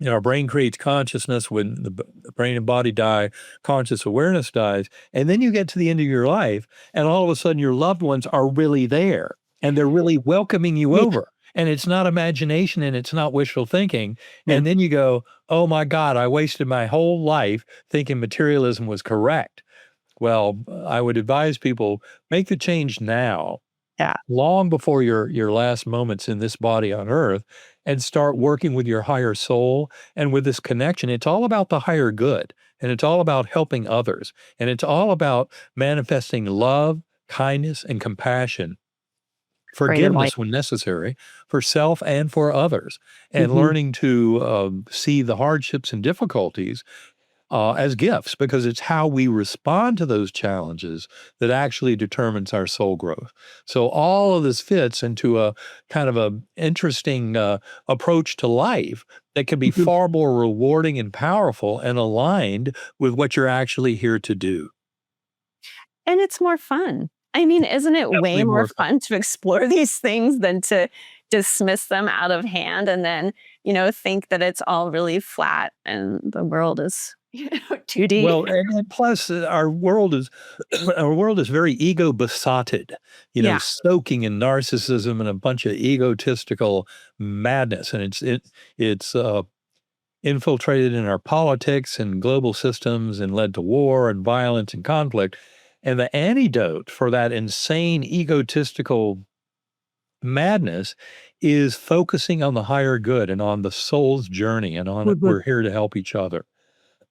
our brain creates consciousness. When the brain and body die, conscious awareness dies. And then you get to the end of your life, and all of a sudden your loved ones are really there and they're really welcoming you Yeah. over. And it's not imagination and it's not wishful thinking. No. And then you go, oh my God, I wasted my whole life thinking materialism was correct. Well, I would advise people make the change now, Yeah. long before your last moments in this body on earth, and start working with your higher soul and with this connection. It's all about the higher good, and it's all about helping others, and it's all about manifesting love, kindness, and compassion, Great advice. forgiveness when necessary, for self and for others, and Mhm. learning to see the hardships and difficulties as gifts, because it's how we respond to those challenges that actually determines our soul growth. So all of this fits into a kind of a interesting approach to life that can be Mhm. far more rewarding and powerful and aligned with what you're actually here to do. And it's more fun. I mean, isn't it way Definitely more more fun. fun to explore these things than to dismiss them out of hand and then, think that it's all really flat and the world is, 2D? Well, and plus our world is our world is very ego besotted, Yeah. soaking in narcissism and a bunch of egotistical madness, and it's infiltrated in our politics and global systems and led to war and violence and conflict. And the antidote for that insane egotistical madness is focusing on the higher good and on the soul's journey and on it. Mhm. We're here to help each other.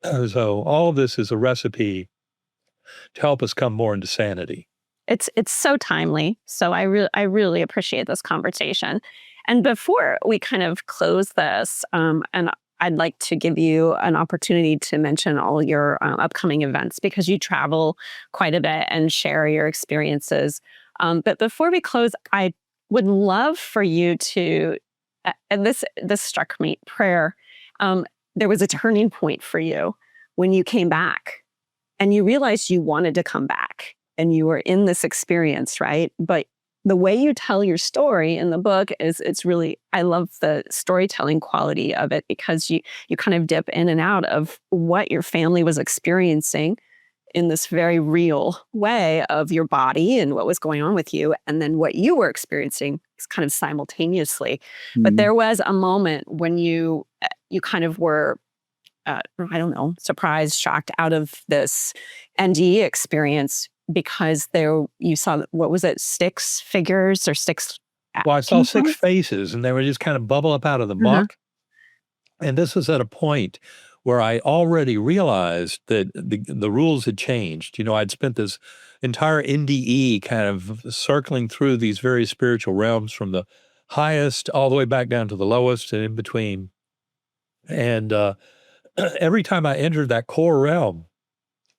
So all of this is a recipe to help us come more into sanity. It's so timely. So I really appreciate this conversation. And before we kind of close this, and I'd like to give you an opportunity to mention all your upcoming events because you travel quite a bit and share your experiences. But before we close, I would love for you to, and this struck me, prayer. There was a turning point for you when you came back and you realized you wanted to come back and you were in this experience, right? But the way you tell your story in the book is it's really, I love the storytelling quality of it because you kind of dip in and out of what your family was experiencing in this very real way of your body and what was going on with you and then what you were experiencing kind of simultaneously. But Mhm. there was a moment when you kind of were I don't know, surprised, shocked out of this NDE experience because there you saw what was it, six figures or six Well, I Can saw you tell six us? faces, and they would just kind of bubble up out of the Uh-huh. muck. And this was at a point where I already realized that the rules had changed. I'd spent this entire NDE kind of circling through these various spiritual realms from the highest all the way back down to the lowest and in between. And every time I entered that core realm,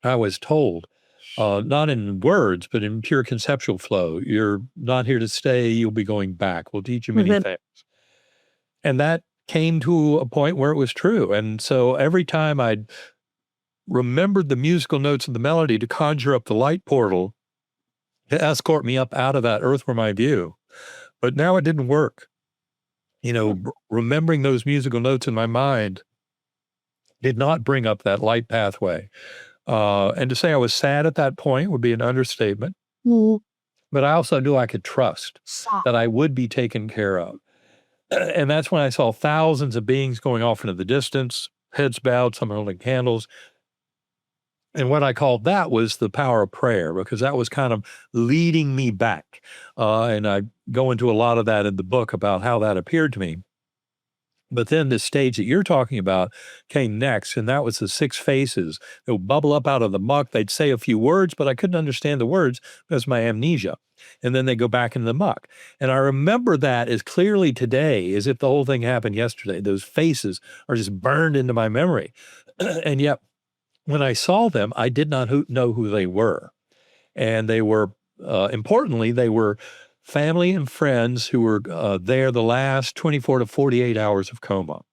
I was told, not in words, but in pure conceptual flow, you're not here to stay, you'll be going back. We'll teach you many Mhm. things. And that came to a point where it was true. And so every time I'd remembered the musical notes of the melody to conjure up the light portal to escort me up out of that earthworm view. But now it didn't work. Remembering those musical notes in my mind did not bring up that light pathway. And to say I was sad at that point would be an understatement. Mhm. But I also knew I could trust that I would be taken care of. And that's when I saw thousands of beings going off into the distance, heads bowed, some holding candles. And what I called that was the power of prayer, because that was kind of leading me back. And I go into a lot of that in the book about how that appeared to me. But then the stage that you're talking about came next, and that was the six faces. They would bubble up out of the muck. They'd say a few words, but I couldn't understand the words because of my amnesia. And then they go back into the muck. And I remember that as clearly today as if the whole thing happened yesterday. Those faces are just burned into my memory. And yet, when I saw them, I did not know who they were. And they were, importantly, they were family and friends who were there the last 24 to 48 hours of coma.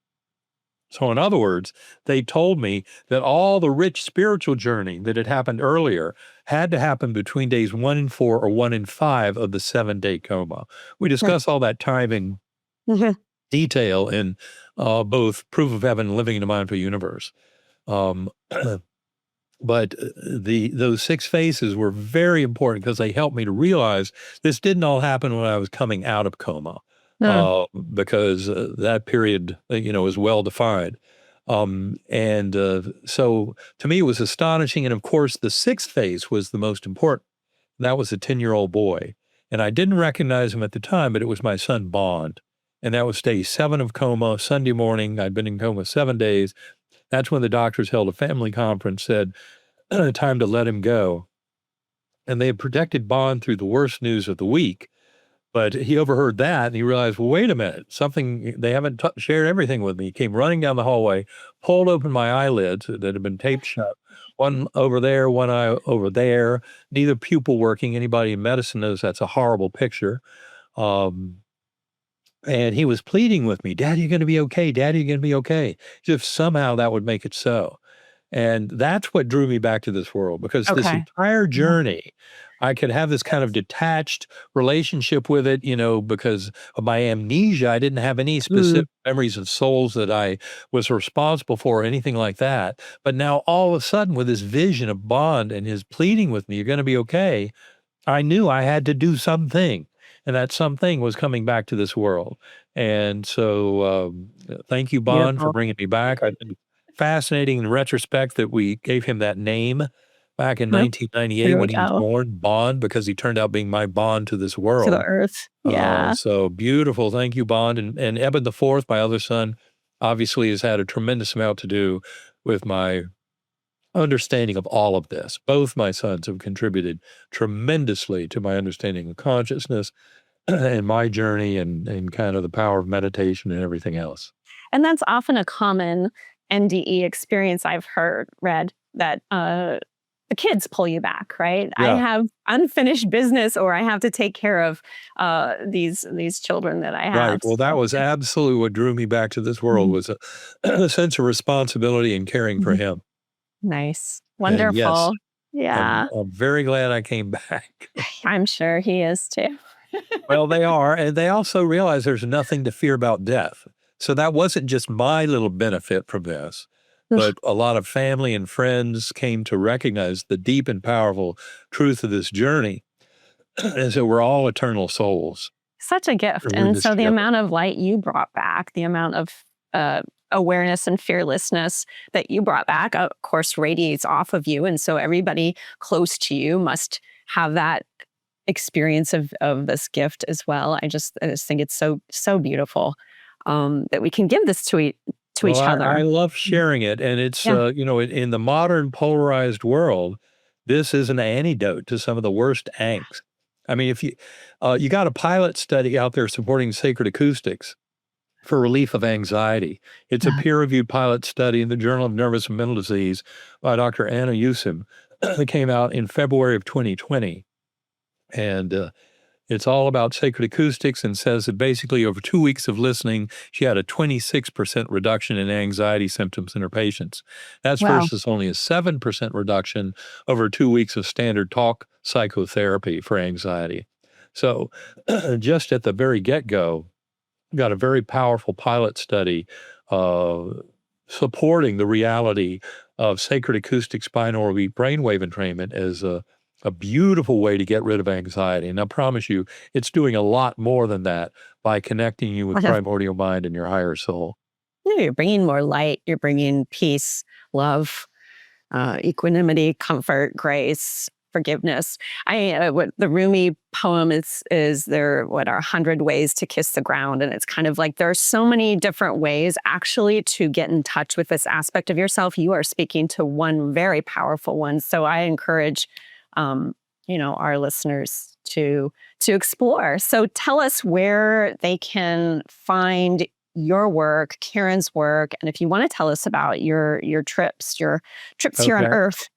So, in other words, they told me that all the rich spiritual journey that had happened earlier had to happen between days 1 and 4 or 1 and 5 of the 7-day coma. We discuss all that time in Mhm. detail in both Proof of Heaven and Living in a Mindful Universe. Um, But those six phases were very important because they helped me to realize this didn't all happen when I was coming out of coma, Mm. because that period, is well defined. And so to me, it was astonishing. And of course, the sixth phase was the most important. That was a 10-year-old boy. And I didn't recognize him at the time, but it was my son Bond. And that was day 7 of coma, Sunday morning. I'd been in coma 7 days. That's when the doctors held a family conference, said, time to let him go. And they had protected Bond through the worst news of the week. But he overheard that and he realized, well, wait a minute, they haven't shared everything with me. He came running down the hallway, pulled open my eyelids that had been taped shut, one over there, one eye over there, neither pupil working. Anybody in medicine knows that's a horrible picture. Um, and he was pleading with me, Daddy, you're going to be okay. Daddy, you're going to be okay. If somehow that would make it so. And that's what drew me back to this world, because this Okay. entire Yeah. journey, I could have this kind of detached relationship with it, because of my amnesia. I didn't have any Mm. specific memories of souls that I was responsible for or anything like that. But now all of a sudden, with this vision of Bond and his pleading with me, you're going to be okay, I knew I had to do something. And that something was coming back to this world. And so thank you, Bond, for Beautiful. bringing me back. I think fascinating in retrospect that we gave him that name back in Huh. 1998 There we when he was go. born, Bond, because he turned out being my bond to this To the world. earth. Yeah. So beautiful. Thank you, Bond. And Eben the Fourth, my other son, obviously has had a tremendous amount to do with my understanding of all of this. Both my sons have contributed tremendously to my understanding of consciousness and my journey and kind of the power of meditation and everything else. And that's often a common NDE experience I've read that the kids pull you back, right? I Yeah. have unfinished business, or I have to take care of these children that I Right. have. Well, that So, was absolutely what drew me back to this world mhm. was a sense of responsibility and caring for Mhm. him. Nice, And yes, wonderful. I'm Yeah, I'm very glad I came back. I'm sure he is too. Well, they are, and they also realize there's nothing to fear about death. So that wasn't just my little benefit from this, but a lot of family and friends came to recognize the deep and powerful truth of this journey is that we're all eternal souls. Such a gift. And we're in And this so the together. amount of light you brought back, the amount of awareness and fearlessness that you brought back, of course, radiates off of you. And so everybody close to you must have that experience of this gift as well. I just think it's so beautiful that we can give this to Well, each I other. love sharing it, and it's Yeah. in the modern polarized world, this is an antidote to some of the worst angst. I mean, if you got a pilot study out there supporting sacred acoustics for relief of anxiety. It's a peer-reviewed pilot study in the Journal of Nervous and Mental Disease by Dr. Anna Yusim. It came out in February of 2020, and it's all about sacred acoustics and says that basically over 2 weeks of listening, she had a 26% reduction in anxiety symptoms in her patients. That's Wow. versus only a 7% reduction over 2 weeks of standard talk psychotherapy for anxiety. So just at the very get-go, got a very powerful pilot study uh, supporting the reality of sacred acoustic binaural beat brainwave entrainment as a beautiful way to get rid of anxiety. And I promise you, it's doing a lot more than that by connecting you with primordial mind and your higher soul. You're bringing more light. You're bringing peace, love, equanimity, comfort, grace, forgiveness. What the Rumi poem is there, what are 100 ways to kiss the ground? And it's kind of like there are so many different ways actually to get in touch with this aspect of yourself. You are speaking to one very powerful one. So I encourage, our listeners to explore. So tell us where they can find your work, Karen's work, and if you want to tell us about your trips here on Okay. Earth.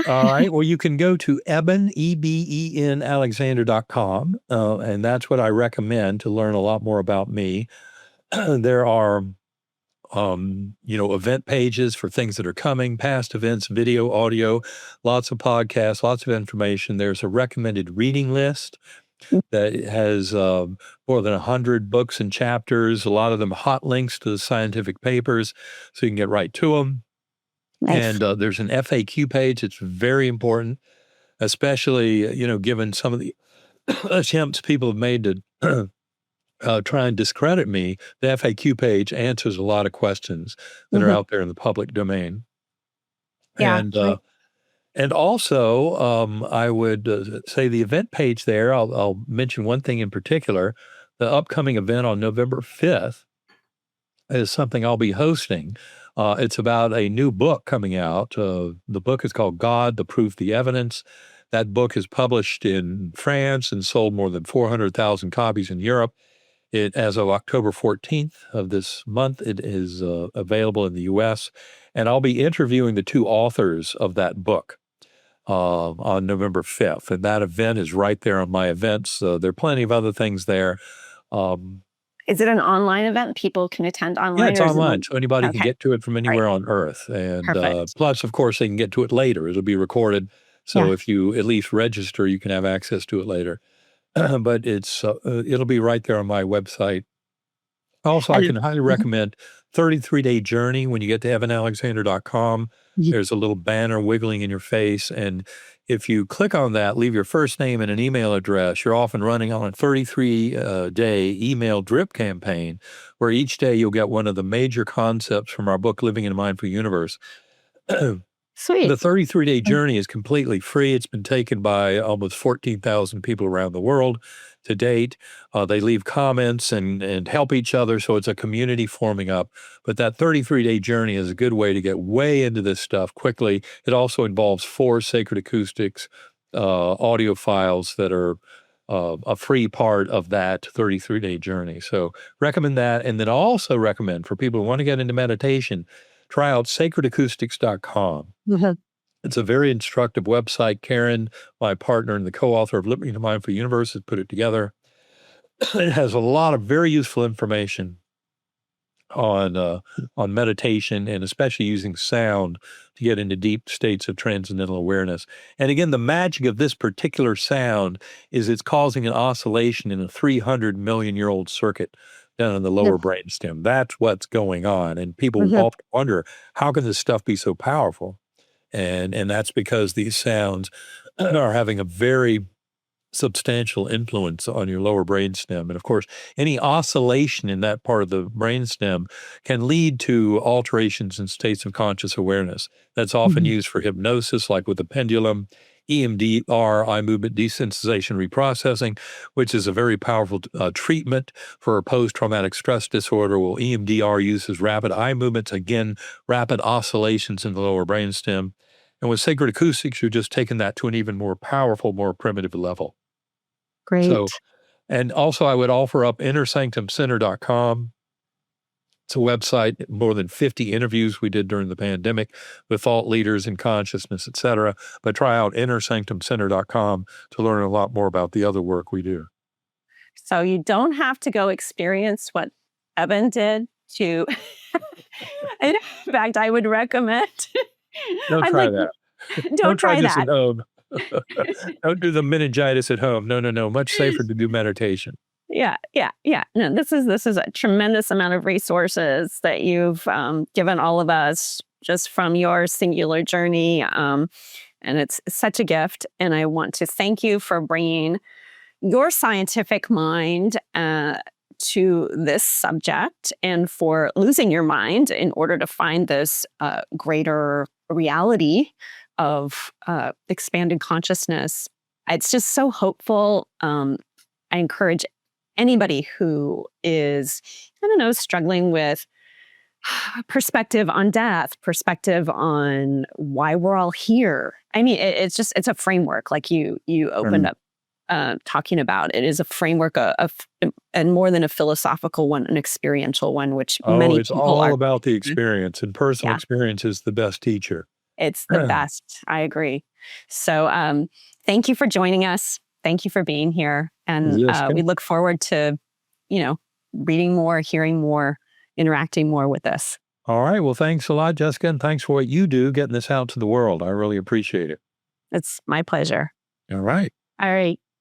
All right. Well, you can go to Eben, EBEN Alexander.com, and that's what I recommend to learn a lot more about me. There are event pages for things that are coming, past events, video, audio, lots of podcasts, lots of information. There's a recommended reading list that has more than 100 books and chapters, a lot of them hot links to the scientific papers, so you can get right to them. Nice. And there's an FAQ page. It's very important, especially, given some of the attempts people have made to try and discredit me. The FAQ page answers a lot of questions that are Mhm. out there in the public domain. Yeah. And also, I would say the event page there, I'll mention one thing in particular. The upcoming event on November 5th is something I'll be hosting. It's about a new book coming out. The book is called God, the Proof, the Evidence. That book is published in France and sold more than 400,000 copies in Europe. As of October 14th of this month, it is available in the U.S. And I'll be interviewing the two authors of that book on November 5th. And that event is right there on my events. There are plenty of other things there. Um, Is it an online event? People can attend yeah, online, it's or is it online, so anybody can okay? get to it from Right. anywhere on Earth. And Perfect. plus, of course, they can get to it later. It'll be recorded. Yeah. So if you at least register, you can have access to it later. But it'll be right there on my website. Also, I And can highly Mhm. recommend 33-Day Journey. When you get to evanalexander.com, Ye- there's a little banner wiggling in your face. And if you click on that, leave your first name and an email address, you're off and running on a 33-day email drip campaign where each day you'll get one of the major concepts from our book, Living in a Mindful Universe. Sweet. The 33-day journey is completely free. It's been taken by almost 14,000 people around the world to date. They leave comments and help each other, so it's a community forming up. But that 33-day journey is a good way to get way into this stuff quickly. It also involves 4 sacred acoustics audio files that are a free part of that 33-day journey. So recommend that. And then I also recommend for people who want to get into meditation, try out sacredacoustics.com. Mhm. It's a very instructive website. Karen, my partner and the co-author of Living in a Mindful Universe, has put it together. It has a lot of very useful information on meditation and especially using sound to get into deep states of transcendental awareness. And again, the magic of this particular sound is it's causing an oscillation in a 300 million year old circuit down in the lower brainstem. That's what's going on. And people Mhm. often wonder, how can this stuff be so powerful? And that's because these sounds are having a very substantial influence on your lower brainstem. And of course, any oscillation in that part of the brainstem can lead to alterations in states of conscious awareness. That's often Mhm. used for hypnosis, like with the pendulum, EMDR, eye movement desensitization reprocessing, which is a very powerful treatment for post-traumatic stress disorder. Well, EMDR uses rapid eye movements, again, rapid oscillations in the lower brainstem. And with sacred acoustics, you're just taking that to an even more powerful, more primitive level. So, Great. and also I would offer up innersanctumcenter.com. It's a website, more than 50 interviews we did during the pandemic with thought leaders in consciousness, et cetera. But try out innersanctumcenter.com to learn a lot more about the other work we do. So you don't have to go experience what Eben did to. In fact, I would recommend. Don't I'm try like, that. don't Don't try try this at that. home. Don't do the meningitis at home. No, no, no. Much safer to do meditation. Yeah, yeah, yeah. No, this is a tremendous amount of resources that you've given all of us just from your singular journey, and it's such a gift. And I want to thank you for bringing your scientific mind to this subject, and for losing your mind in order to find this greater reality of expanded consciousness. It's just so hopeful. I encourage anybody who is, I don't know, struggling with perspective on death, perspective on why we're all here. I mean, it's a framework, like you opened And up talking about. It is a framework and more than a philosophical one, an experiential one, which oh, many it's people all are. about the experience, and personal Yeah, experience is the best teacher. it's the best. I agree. So thank you for joining us. Thank you for being here. And Jessica. we look forward to, reading more, hearing more, interacting more with this. All right. Well, thanks a lot, Jessica, and thanks for what you do getting this out to the world. I really appreciate it. It's my pleasure. All right. All right.